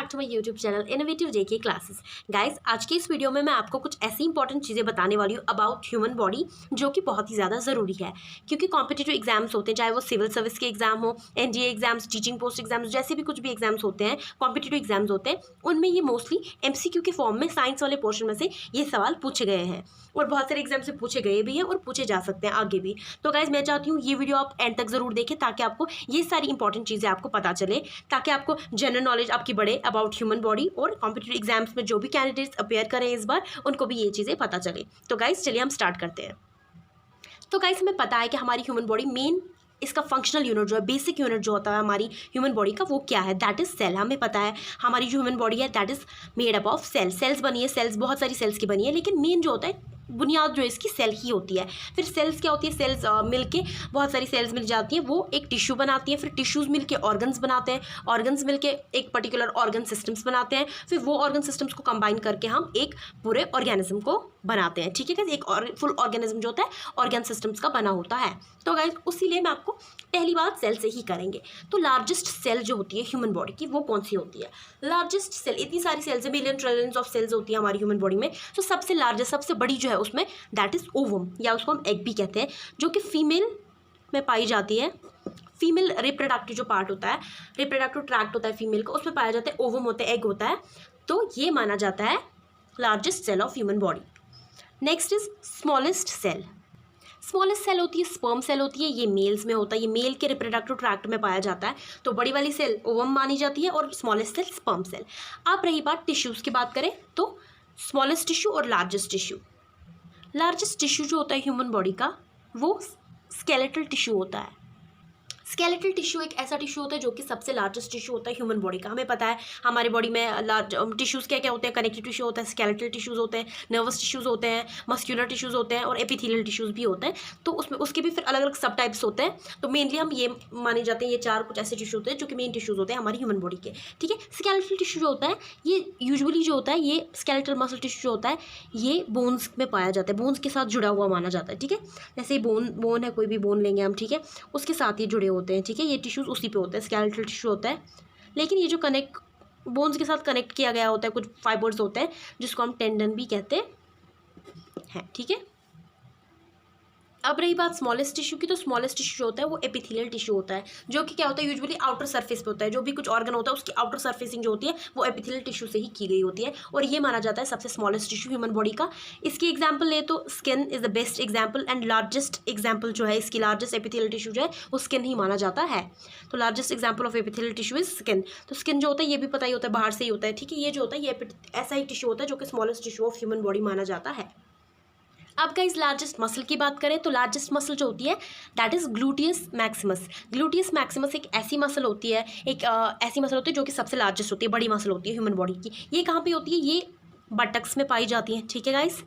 Back to my YouTube channel innovative JK classes. Guys, आज के इस वीडियो में मैं आपको कुछ ऐसी इंपॉर्टेंट चीज़ें बताने वाली हूँ अबाउट ह्यूमन बॉडी, जो कि बहुत ही ज़्यादा ज़रूरी है। क्योंकि कॉम्पिटिटिव एग्जाम्स होते हैं, चाहे वो सिविल सर्विस के एग्जाम हो, NDA exams, teaching post exams, जैसे भी कुछ भी एग्जाम्स होते हैं, कॉम्पिटिटिव एग्जाम्स होते हैं, उनमें ये मोस्टली एमसीक्यू के फॉर्म में साइंस वाले पोर्शन में से ये सवाल पूछे गए हैं और बहुत सारे एग्जाम से पूछे गए भी हैं और पूछे जा सकते हैं आगे भी। तो गाइज, मैं चाहती हूँ ये वीडियो आप एंड तक ज़रूर देखें, ताकि आपको ये सारी इंपॉर्टेंट चीज़ें आपको पता चले, ताकि आपको जनरल नॉलेज आपकी बढ़े अबाउट ह्यूमन बॉडी, और कॉम्पिटिटिव एग्जाम्स में जो भी कैंडिडेट्स अपेयर करें इस बार, उनको भी ये चीज़ें पता चले। तो गाइज, चलिए हम स्टार्ट करते हैं। तो गाइज, हमें पता है कि हमारी ह्यूमन बॉडी मेन इसका फंक्शनल यूनिट जो है, बेसिक यूनिट जो होता है हमारी ह्यूमन बॉडी का, वो क्या है? That is cell. हमें पता है हमारी जो ह्यूमन बॉडी है that is made up of cell. Cells बनी है, सेल्स बहुत सारी सेल्स की बनी है, लेकिन मेन जो होता है, बुनियाद जो है इसकी सेल ही होती है। फिर सेल्स क्या होती है? सेल्स मिलके, बहुत सारी सेल्स मिल जाती हैं, वो एक टिश्यू बनाती हैं। फिर टिश्यूज़ मिलके ऑर्गन्स बनाते हैं, ऑर्गन्स मिलके एक पर्टिकुलर ऑर्गन सिस्टम्स बनाते हैं। फिर वो ऑर्गन सिस्टम्स को कंबाइन करके हम एक पूरे ऑर्गेनिज्म को बनाते हैं। ठीक है गाइस, एक फुल ऑर्गेनिज्म जो होता है ऑर्गन सिस्टम्स का बना होता है। तो गाइस, उसीलिए मैं आपको पहली बात सेल से ही करेंगे। तो लार्जेस्ट सेल जो होती है ह्यूमन बॉडी की, वो कौन सी होती है? लार्जेस्ट सेल, इतनी सारी सेल्स है, बिलियन ट्रिलियंस ऑफ सेल्स होती है हमारी ह्यूमन बॉडी में। तो सबसे लार्जेस्ट, सबसे बड़ी जो है उसमें, दैट इज ओवम, या उसको हम एग भी कहते हैं, जो कि फीमेल में पाई जाती है। फीमेल रिप्रोडक्टिव जो पार्ट होता है, रिप्रोडक्टिव ट्रैक्ट होता है फीमेल का, उसमें पाया जाता है ओवम होता है, एग होता है। तो ये माना जाता है largest cell of human body. Next is smallest cell. Smallest cell होती है स्पर्म सेल होती है, ये मेल्स में होता है, ये मेल के रिप्रोडक्टिव ट्रैक्ट में पाया जाता है। तो बड़ी वाली सेल ओवम मानी जाती है और स्मॉलेस्ट सेल स्पर्म सेल। अब रही बात टिश्यूज़ की बात करें, तो स्मॉलेस्ट टिश्यू और लार्जेस्ट टिश्यू। लार्जेस्ट टिश्यू जो होता है ह्यूमन बॉडी का, वो स्केलेटल टिश्यू होता है। स्केलेटल टिश्यू एक ऐसा टिश्यू होता है जो कि सबसे लार्जेस्ट टिश्यू होता है ह्यूमन बॉडी का। हमें पता है हमारे बॉडी में लार्ज टिश्यूज़ क्या क्या होते हैं? कनेक्टिव टिश्यू होता है, स्केलेटल टिश्यूज़ होते हैं, नर्वस टिश्यूज़ होते हैं, मस्क्यूलर टिश्यूज़ होते हैं और एपिथेलियल टिश्यूज़ भी होते हैं। तो उसमें उसके भी फिर अलग अलग सब टाइप्स होते हैं। तो मेनली हम ये माने जाते हैं, ये चार कुछ ऐसे टिश्यू होते हैं जो कि मेन टिश्यूज़ होते हैं हमारी ह्यूमन बॉडी के। ठीक है, स्केलेटल टिश्यू जो होता है, ये यूजुअली जो होता है, ये स्केलेटल मसल टिश्यू जो होता है, ये बोन्स में पाया जाता है, बोन्स के साथ जुड़ा हुआ माना जाता है। ठीक है, जैसे बोन है, कोई भी बोन लेंगे हम, ठीक है, उसके साथ ये जुड़े होते हैं। ठीक है, ये टिश्यूज़ उसी पे होता है, स्केलेटल टिश्यू होता है। लेकिन ये जो कनेक्ट बोन्स के साथ कनेक्ट किया गया होता है, कुछ फाइबर्स होते हैं जिसको हम टेंडन भी कहते हैं। ठीक है, अब रही बात स्मॉलेस्ट टिश्यू की, तो स्मॉलेस्ट टिश्यू जो होता है वो एपिथेलियल टिश्यू होता है, जो कि क्या होता है, यूजुअली आउटर सरफेस पे होता है। जो भी कुछ ऑर्गन होता है उसकी आउटर सरफेसिंग जो होती है वो एपिथेलियल टिश्यू से ही की गई होती है, और ये माना जाता है सबसे स्मॉलेस्ट टिश्यू ह्यूमन बॉडी का। इसकी एग्जाम्पल ले तो skin is the best example, and largest example जो है इसकी, लार्जेस्ट एपिथेलियल टिश्यू जो है वो स्किन ही माना जाता है। तो largest example of epithelial tissue is skin. तो स्किन जो होता है ये भी पता ही होता है, बाहर से ही होता है। ठीक है, ये जो होता है ये ऐसा ही टिश्यू होता है जो कि smallest tissue of human body माना जाता है। अब गाइस, लार्जेस्ट मसल की बात करें, तो लार्जेस्ट मसल जो होती है that is gluteus Maximus. Gluteus Maximus एक ऐसी मसल होती है, एक ऐसी मसल होती है जो कि सबसे लार्जेस्ट होती है, बड़ी मसल होती है ह्यूमन बॉडी की। ये कहाँ पे होती है? ये बटक्स में पाई जाती हैं। ठीक है गाइस,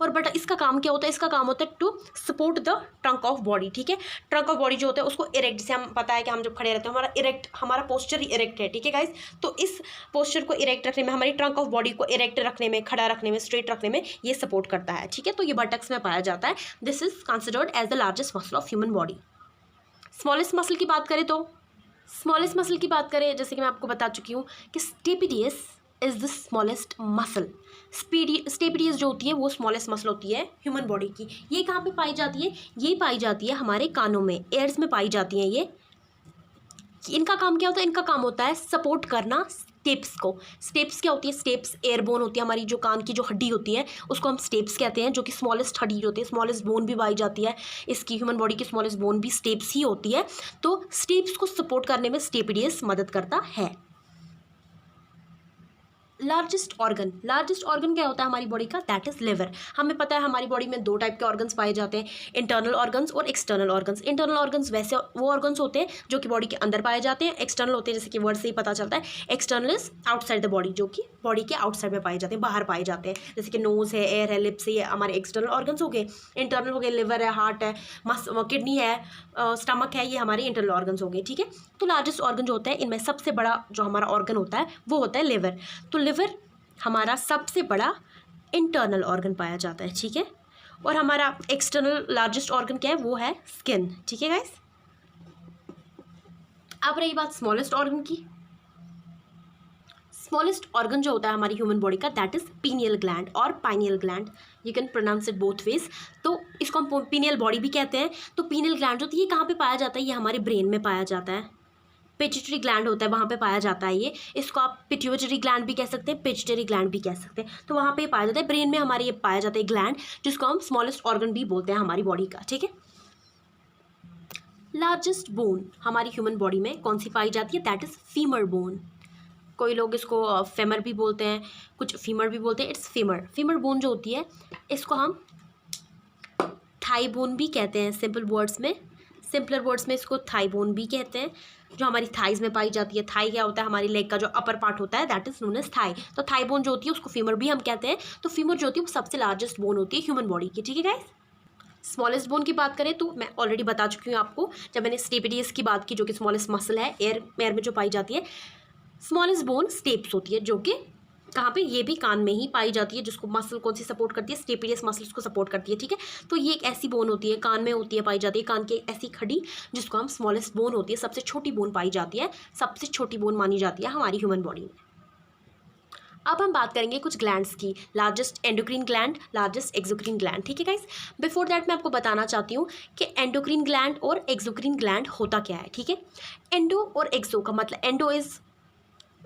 और बट इसका काम क्या होता है? इसका काम होता है to support the trunk of body. ठीक है, ट्रंक ऑफ बॉडी जो होता है उसको इरेक्ट, जैसे हम पता है कि हम जब खड़े रहते हैं हमारा इरेक्ट, हमारा पोस्चर ही इरेक्ट है। ठीक है गाइस, तो इस पोस्चर को इरेक्ट रखने में, हमारी ट्रंक ऑफ बॉडी को इरेक्ट रखने में, खड़ा रखने में, स्ट्रेट रखने में ये सपोर्ट करता है। ठीक है, तो ये बटक्स में पाया जाता है। This is considered as the largest muscle of human body. Smallest muscle की बात करें, तो स्मॉलेस्ट मसल की बात करें, जैसे कि मैं आपको बता चुकी हूँ कि stapedius is the smallest muscle. Stapedius जो होती है वो स्मॉलेस्ट मसल होती है ह्यूमन बॉडी की। ये कहाँ पे पाई जाती है? ये पाई जाती है हमारे कानों में, एयर्स में पाई जाती हैं ये। इनका काम क्या होता है? इनका काम होता है सपोर्ट करना स्टेप्स को। स्टेप्स क्या होती है? स्टेप्स एयरबोन होती है, हमारी जो कान की जो हड्डी होती है उसको हम स्टेप्स कहते हैं, जो कि स्मॉलेस्ट हड्डी होती है, स्मॉलेस्ट बोन भी पाई जाती है इसकी, ह्यूमन बॉडी की स्मॉलेस्ट बोन भी स्टेप्स ही होती है। तो स्टेप्स को सपोर्ट करने में स्टेपिडियस मदद करता है। लार्जेस्ट ऑर्गन क्या होता है हमारी बॉडी का? That is liver. हमें पता है हमारी बॉडी में दो टाइप के ऑर्गन्स पाए जाते हैं, इंटरनल ऑर्गन्स और एक्सटर्नल ऑर्गन्स। इंटरनल ऑर्गन्स वैसे वो ऑर्गन्स होते हैं जो कि बॉडी के अंदर पाए जाते हैं। एक्सटर्नल होते हैं, जैसे कि वर्ड से ही पता चलता है, external is outside the body, जो कि बॉडी के आउटसाइड में पाए जाते हैं, बाहर पाए जाते हैं। जैसे कि नोज है, एयर है, लिप्स है, ये हमारे एक्सटर्नल ऑर्गन्स हो गए। इंटरनल हो गए, लिवर है, हार्ट है, किडनी है, स्टमक है, ये हमारे इंटरनल ऑर्गन्स हो गए। ठीक है, तो लार्जेस्ट ऑर्गन जो होता है इनमें सबसे बड़ा जो हमारा ऑर्गन होता है वो होता है लिवर। तो लिवर हमारा सबसे बड़ा इंटरनल ऑर्गन पाया जाता है। ठीक है, और हमारा एक्सटर्नल लार्जेस्ट ऑर्गन क्या है? वो है स्किन। ठीक है गाइस, अब रही बात स्मॉलेस्ट ऑर्गन की। स्मॉलेस्ट ऑर्गन जो होता है हमारी ह्यूमन बॉडी का दैट इज़ पीनियल ग्लैंड और pineal gland, you can pronounce it both ways. तो इसको हम पीनियल बॉडी भी कहते हैं। तो पीनियल ग्लैंड जो होती है ये कहाँ पे पाया जाता है, ये हमारे ब्रेन में पाया जाता है। पिट्यूटरी ग्लैंड होता है वहाँ पे पाया जाता है ये, इसको आप पिट्यूटरी ग्लैंड भी कह सकते हैं, पिट्यूटरी ग्लैंड भी कह सकते हैं। तो वहाँ पे पाया जाता है, ब्रेन में हमारे ये पाया जाता है ग्लैंड, जिसको हम स्मॉलेस्ट ऑर्गन भी बोलते हैं हमारी बॉडी का, ठीक है। लार्जेस्ट बोन हमारी ह्यूमन बॉडी में कौन सी पाई जाती है, दैट इज़ फीमर बोन। कोई लोग इसको फेमर भी बोलते हैं, कुछ फीमर भी बोलते हैं, इट्स फीमर। फीमर बोन जो होती है इसको हम थाई बोन भी कहते हैं सिंपल वर्ड्स में, सिंपलर वर्ड्स में इसको थाई बोन भी कहते हैं, जो हमारी थाइज में पाई जाती है। थाई क्या होता है, हमारी लेग का जो अपर पार्ट होता है that is known as thigh. तो थाई बोन जो होती है उसको फीमर भी हम कहते हैं। तो फीमर जो होती है वो सबसे लार्जेस्ट बोन होती है ह्यूमन बॉडी की, ठीक है गाइस। स्मॉलेस्ट बोन की बात करें तो मैं ऑलरेडी बता चुकी हूँ आपको जब मैंने स्टेपिडियस की बात की, जो कि स्मॉलेस्ट मसल है एयर में जो पाई जाती है। स्मॉलेस्ट बोन स्टेप्स होती है, जो कि कहाँ पे, ये भी कान में ही पाई जाती है, जिसको मसल कौन सी सपोर्ट करती है, स्टेपिडियस मसल्स को सपोर्ट करती है, ठीक है। तो ये एक ऐसी बोन होती है, कान में होती है, पाई जाती है, कान की ऐसी खड़ी जिसको हम स्मॉलेस्ट बोन होती है, सबसे छोटी बोन पाई जाती है, सबसे छोटी बोन मानी जाती है हमारी ह्यूमन बॉडी में। अब हम बात करेंगे कुछ ग्लैंड्स की, largest endocrine gland, largest exocrine gland, ठीक है गाइस। बिफोर दैट मैं आपको बताना चाहती हूँ कि एंडोक्रीन ग्लैंड और एक्सोक्रीन ग्लैंड होता क्या है, ठीक है। एंडो और एक्सो का मतलब, endo is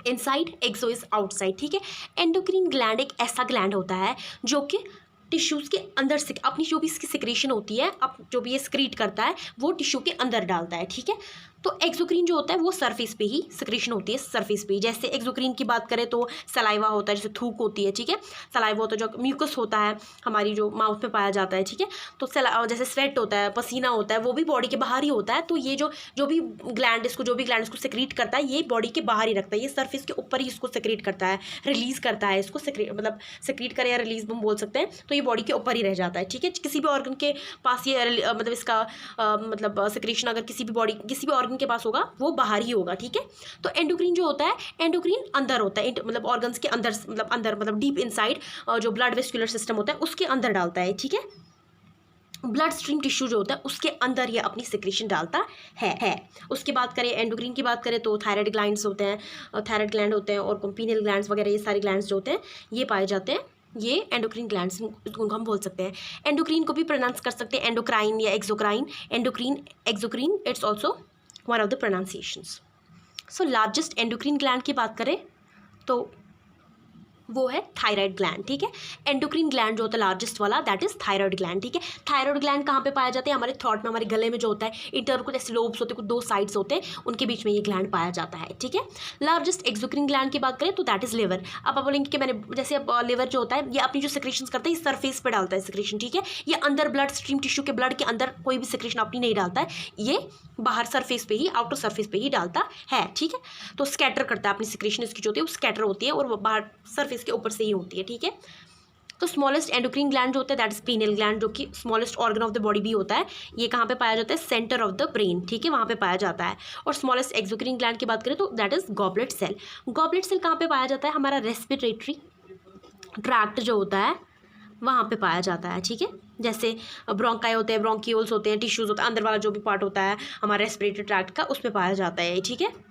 inside, exo is outside, ठीक है। एंडोक्रीन ग्लैंड एक ऐसा ग्लैंड होता है जो कि टिश्यूज़ के अंदर से अपनी जो भी इसकी सिक्रेशन होती है, अब जो भी ये सिक्रीट करता है वो टिश्यू के अंदर डालता है, ठीक है। तो एक्सोक्रीन जो होता है वो सरफेस पे ही सिक्रेशन होती है, सरफेस पे ही। जैसे एक्सोक्रीन की बात करें तो सलाइवा होता है, जैसे थूक होती है, ठीक है। सलाइवा होता है, जो म्यूकस होता है हमारी जो माउथ में पाया जाता है, ठीक है। तो जैसे स्वेट होता है, पसीना होता है, वो भी बॉडी के बाहर ही होता है। तो ये जो भी ग्लैंड इसको सिक्रीट करता है, ये बॉडी के बाहर ही रखता है, ये सरफेस के ऊपर ही इसको सिक्रीट करता है, रिलीज़ करता है इसको, मतलब सिक्रीट करे या रिलीज हम बोल सकते हैं। तो ये बॉडी के ऊपर ही रह जाता है, ठीक है। किसी भी ऑर्गन के पास ये मतलब इसका मतलब सिक्रेशन अगर किसी भी ऑर्गन के पास होगा वो बाहर ही होगा, ठीक है। तो एंडोक्रीन जो होता है, एंडोक्रीन अंदर होता है, मतलब ऑर्गन्स के अंदर, मतलब डीप इनसाइड जो ब्लड वेस्कुलर सिस्टम होता है उसके अंदर डालता है, ठीक है। ब्लड स्ट्रीम टिश्यू जो होता है उसके अंदर ये अपनी सिक्रेशन डालता है। उसकी बात करें, एंडोक्रीन की बात करें तो थायराइड ग्लैंड्स होते हैं, थायराइड ग्लैंड होते हैं, और पीनियल ग्लैंड्स वगैरह, ये सारे ग्लैंड्स जो होते हैं ये पाए जाते हैं, ये एंडोक्रीन ग्लैंड्स उनको हम बोल सकते हैं। एंडोक्रीन को भी प्रोनाउंस कर सकते हैं एंडोक्राइन या exocrine, endocrine, exocrine, it's also one of the pronunciations. So largest endocrine gland की बात करें तो वो है थायराइड ग्लैंड, ठीक है। एंडोक्रीन ग्लैंड जो होता है लार्जेस्ट वाला दैट इज थायराइड ग्लैंड, ठीक है। थायराइड ग्लैंड कहाँ पे पाया जाता है, हमारे थ्रोट में, हमारे गले में जो होता है, इंटरनल कुछ ऐसे लोब्स होते हैं, कुछ दो साइड्स होते हैं, उनके बीच में ये ग्लैंड पाया जाता है, ठीक है। लार्जेस्ट एक्सोक्रीन ग्लैंड की बात करें तो दैट इज लिवर। अब आप बोलेंगे कि मैंने जैसे अब लिवर जो होता है ये अपनी जो सिक्रेशन करता है ये सरफेस पर डालता है सिक्रेशन, ठीक है। ये अंदर ब्लड स्ट्रीम टिश्यू के ब्लड के अंदर कोई भी सिक्रेशन अपनी नहीं डालता है, ये बाहर सरफेस पे ही, आउटर सरफेस पे ही डालता है, ठीक है। तो स्कैटर करता है अपनी सिक्रेशन, इसकी जो होती है वो स्कैटर होती है और वो बाहर सरफेस के ऊपर से ही होती है, ठीक है। तो स्मॉलेस्ट एंडोक्रीन ग्लैंड जो होता है दैट इज पीनियल ग्लैंड, जो कि smallest organ of the body भी होता है। ये कहाँ पे पाया जाता है, सेंटर ऑफ द ब्रेन, ठीक है, वहाँ पे पाया जाता है। और स्मॉलेस्ट एक्सोक्रीन ग्लैंड की बात करें तो that is goblet cell. Goblet cell कहाँ पे पाया जाता है, हमारा रेस्पिरेटरी ट्रैक्ट जो होता है वहाँ पे पाया जाता है, ठीक है। जैसे ब्रोंकाई होते हैं, ब्रोंक्यूल्स होते हैं, टिश्यूज़ होता है, अंदर वाला जो भी पार्ट होता है हमारा रेस्पिरेटरी ट्रैक्ट का, उसमें पाया जाता है, ठीक है।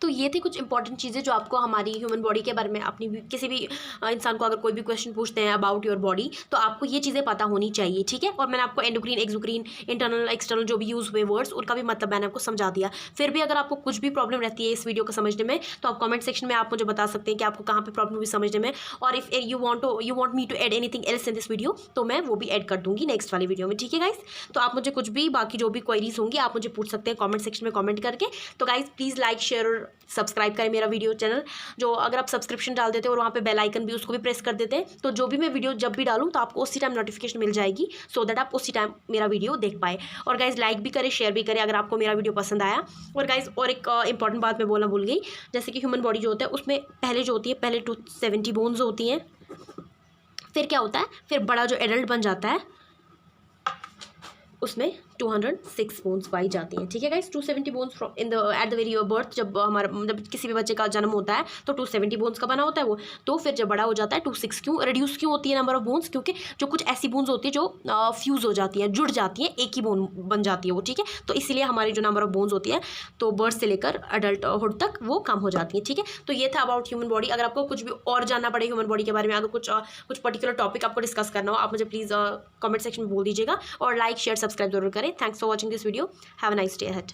तो ये थी कुछ इंपॉर्टेंट चीज़ें जो आपको हमारी ह्यूमन बॉडी के बारे में, अपनी किसी भी इंसान को अगर कोई भी क्वेश्चन पूछते हैं अबाउट योर बॉडी तो आपको ये चीज़ें पता होनी चाहिए, ठीक है। और मैंने आपको एंडोक्रीन, एक्सोक्रीन, इंटरनल, एक्सटर्नल जो भी यूज़ हुए वर्ड्स उनका भी मतलब मैंने आपको समझा दिया। फिर भी अगर आपको कुछ भी प्रॉब्लम रहती है इस वीडियो को समझने में तो आप कमेंट सेक्शन में आप मुझे बता सकते हैं कि आपको कहाँ पे प्रॉब्लम हुई समझने में। और if you want me to add anything else in this video तो मैं वो भी ऐड कर दूँगी नेक्स्ट वाली वीडियो में, ठीक है गाइस। तो आप मुझे कुछ भी बाकी जो भी क्वेरीज होंगी आप मुझे पूछ सकते हैं कॉमेंट सेक्शन में कॉमेंट करके। तो गाइस प्लीज़ लाइक, शेयर और सब्सक्राइब करें मेरा वीडियो चैनल। जो अगर आप सब्सक्रिप्शन डाल देते हो और वहाँ पे बेल आइकन भी उसको भी प्रेस कर देते हैं तो जो भी मैं वीडियो जब भी डालूँ तो आपको उसी टाइम नोटिफिकेशन मिल जाएगी, सो दैट आप उसी टाइम मेरा वीडियो देख पाए। और गाइज लाइक भी करें, शेयर भी करें अगर आपको मेरा वीडियो पसंद आया। और गाइज और एक इंपॉर्टेंट बात मैं बोलना भूल गई, जैसे कि ह्यूमन बॉडी जो होता है उसमें पहले जो होती है, पहले 270 बोन्स होती हैं, फिर क्या होता है, फिर बड़ा जो एडल्ट बन जाता है उसमें 206 बोन्स पाई जाती हैं। ठीक है guys, 270 bones in the at the very birth, जब किसी भी बच्चे का जन्म होता है तो 270 बोन्स का बना होता है वो। तो फिर जब बड़ा हो जाता है 26 क्यों रिड्यूस क्यों होती है नंबर ऑफ बोन्स? क्योंकि जो कुछ ऐसी बोन्स होती है जो फ्यूज़ हो जाती हैं, जुड़ जाती हैं, एक ही बोन बन जाती है वो। ठीक है, तो इसीलिए हमारी जो नंबर ऑफ बोन्स होती है तो बर्थ से लेकर अडल्टहुड तक वो कम हो जाती है। ठीक है, तो ये था अबाउट ह्यूमन बॉडी। अगर आपको कुछ भी और जानना पड़े ह्यूमन बॉडी के बारे में, अगर कुछ पर्टिकुलर टॉपिक आपको डिस्कस करना हो, आप मुझे प्लीज़ कमेंट सेक्शन में बोल दीजिएगा, और लाइक शेयर सब्सक्राइब जरूर करें। Thanks for watching this video. Have a nice day ahead.